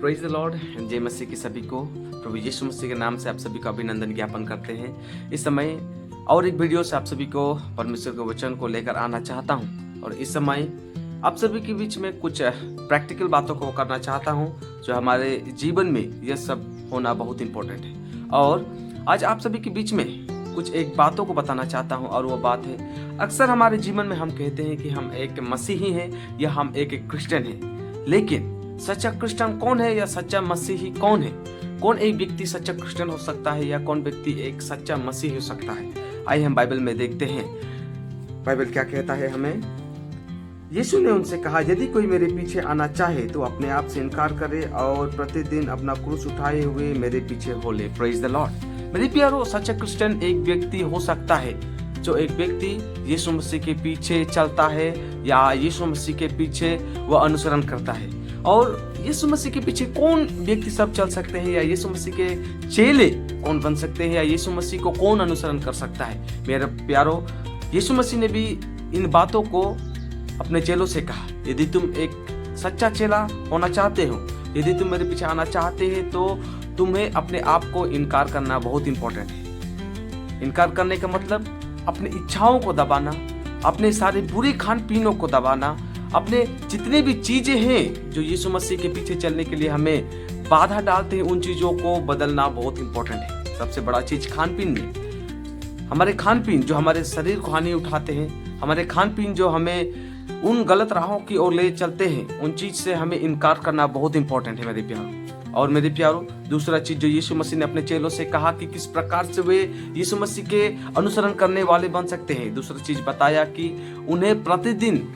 Praise the Lord. जय मसीह की सभी को प्रभु यीशु मसीह के नाम से आप सभी को अभिनंदन ज्ञापन करते हैं। इस समय और एक वीडियो से आप सभी को परमेश्वर के वचन को लेकर आना चाहता हूं और इस समय आप सभी के बीच में कुछ प्रैक्टिकल बातों को करना चाहता हूं जो हमारे जीवन में यह सब होना बहुत इम्पोर्टेंट है। और आज आप सभी के बीच में कुछ एक बातों को बताना चाहता हूं और वो बात है, अक्सर हमारे जीवन में हम कहते हैं कि हम एक मसीही हैं या हम एक क्रिश्चियन हैं, लेकिन सच्चा क्रिश्चियन कौन है या सच्चा मसीही कौन है? कौन एक व्यक्ति सच्चा क्रिश्चियन हो सकता है या कौन व्यक्ति एक सच्चा मसीही हो सकता है? आइए हम बाइबल में देखते हैं बाइबल क्या कहता है हमें। यीशु ने उनसे कहा, यदि कोई मेरे पीछे आना चाहे तो अपने आप से इनकार करे और प्रतिदिन अपना क्रूस उठाए हुए मेरे पीछे हो ले। Praise the Lord. मेरे प्यारो, सच्चा क्रिश्चियन एक व्यक्ति हो सकता है जो एक व्यक्ति यीशु मसीह के पीछे चलता है या यीशु मसीह के पीछे वह अनुसरण करता है। और यीशु मसीह के पीछे कौन व्यक्ति सब चल सकते हैं या यीशु मसीह के चेले कौन बन सकते हैं या यीशु मसीह को कौन अनुसरण कर सकता है? मेरे प्यारो, यीशु मसीह ने भी इन बातों को अपने चेलों से कहा, यदि तुम एक सच्चा चेला होना चाहते हो, यदि तुम मेरे पीछे आना चाहते हैं तो तुम्हें अपने आप को इनकार करना बहुत इंपॉर्टेंट है। इनकार करने का मतलब अपनी इच्छाओं को दबाना, अपने सारे बुरे खान पीनों को दबाना, अपने जितने भी चीजें हैं जो यीशु मसीह के पीछे चलने के लिए हमें बाधा डालते हैं, उन चीजों को बदलना बहुत इंपॉर्टेंट है। सबसे बड़ा चीज खान पीन में, हमारे खान पीन जो हमारे शरीर को हानि उठाते हैं, हमारे खान पीन जो हमें उन गलत राहों की ओर ले चलते हैं, उन चीज से हमें इनकार करना बहुत इंपॉर्टेंट है मेरे प्यारो। और मेरे प्यारो, दूसरा चीज जो यीशु मसीह ने अपने चेलों से कहा कि किस प्रकार से वे यीशु मसीह के अनुसरण करने वाले बन सकते हैं, दूसरा चीज बताया कि उन्हें प्रतिदिन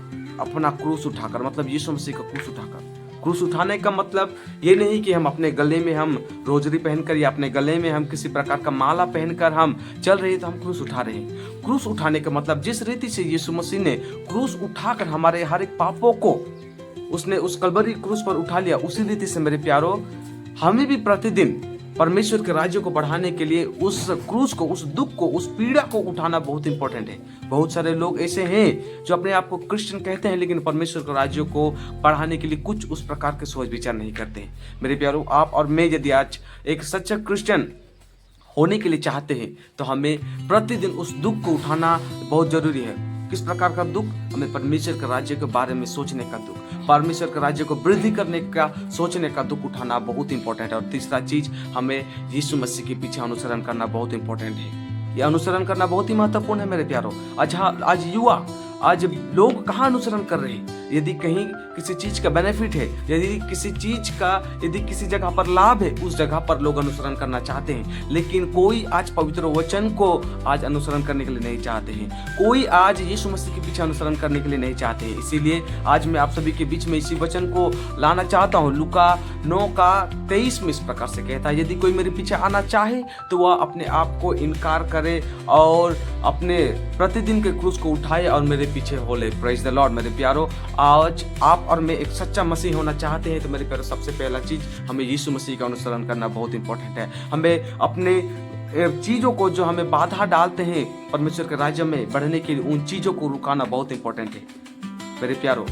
अपना क्रूस उठाकर, मतलब यीशु मसीह का क्रूस उठाकर, क्रूस उठाने का मतलब ये नहीं कि हम अपने गले में हम रोजरी पहनकर या अपने गले में हम किसी प्रकार का माला पहनकर हम चल रहे हैं तो हम क्रूस उठा रहे हैं। क्रूस उठाने का मतलब जिस रीति से यीशु मसीह ने क्रूस उठाकर हमारे हर एक पापों को उसने उस कलवरी क्रूस पर उठा लिया, उसी रीति से मेरे प्यारो हमें भी प्रतिदिन परमेश्वर के राज्य को बढ़ाने के लिए उस क्रूस को, उस दुख को, उस पीड़ा को उठाना बहुत इंपॉर्टेंट है। बहुत सारे लोग ऐसे हैं जो अपने आप को क्रिश्चियन कहते हैं लेकिन परमेश्वर के राज्य को बढ़ाने के लिए कुछ उस प्रकार के सोच विचार नहीं करते हैं। मेरे प्यारो, आप और मैं यदि आज एक सच्चा क्रिश्चियन होने के लिए चाहते हैं तो हमें प्रतिदिन उस दुख को उठाना बहुत जरूरी है। किस प्रकार का दुख? हमें परमेश्वर के राज्य के बारे में सोचने का दुख, परमेश्वर के राज्य को वृद्धि करने का सोचने का दुख उठाना बहुत इंपॉर्टेंट है। और तीसरा चीज, हमें यीशु मसीह के पीछे अनुसरण करना बहुत इंपॉर्टेंट है। यह अनुसरण करना बहुत ही महत्वपूर्ण है मेरे प्यारो। आज युवा, आज लोग कहाँ अनुसरण कर रहे हैं? यदि कहीं किसी चीज का बेनिफिट है, यदि किसी चीज का, यदि किसी जगह पर लाभ है, उस जगह पर लोग अनुसरण करना चाहते हैं, लेकिन कोई आज पवित्र वचन को आज अनुसरण करने के लिए नहीं चाहते हैं। कोई आज यीशु मसीह के पीछे अनुसरण करने के लिए नहीं चाहते हैं। इसीलिए आज मैं आप सभी के बीच में इसी वचन को लाना चाहता हूँ। लूका 9:23 में इस प्रकार से कहता है, यदि कोई मेरे पीछे आना चाहे तो वह अपने आप को इनकार करे और अपने प्रतिदिन के क्रूस को उठाए और मेरे पीछे हो ले। Praise the Lord. मेरे प्यारो, आज आप और मैं एक सच्चा मसीह होना चाहते हैं तो मेरे प्यारो, सबसे पहला चीज हमें यीशु मसीह का अनुसरण करना बहुत इंपॉर्टेंट है। हमें अपने चीजों को जो हमें बाधा डालते हैं परमेश्वर के राज्य में बढ़ने के लिए, उन चीजों को रुकाना बहुत इंपॉर्टेंट है। मेरे प्यारो,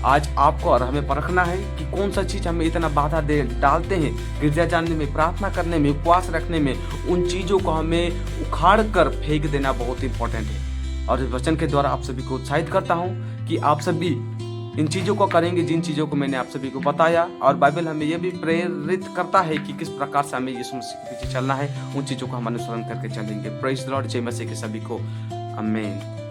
आज आपको और हमें परखना है कि कौन सा चीज हमें इतना बाधा डालते हैं गिरजा जाने में, प्रार्थना करने में, उपवास रखने में। उन चीजों को हमें उखाड़ कर फेंक देना बहुत इंपॉर्टेंट है। और इस वचन के द्वारा आप सभी को उत्साहित करता हूँ कि आप सभी इन चीजों को करेंगे जिन चीजों को मैंने आप सभी को बताया। और बाइबल हमें यह भी प्रेरित करता है कि किस प्रकार से हमें यीशु मसीह के पीछे चलना है, उन चीजों को हम अनुसरण करके चलेंगे। Praise the Lord. जय मसीह के सभी को आमीन।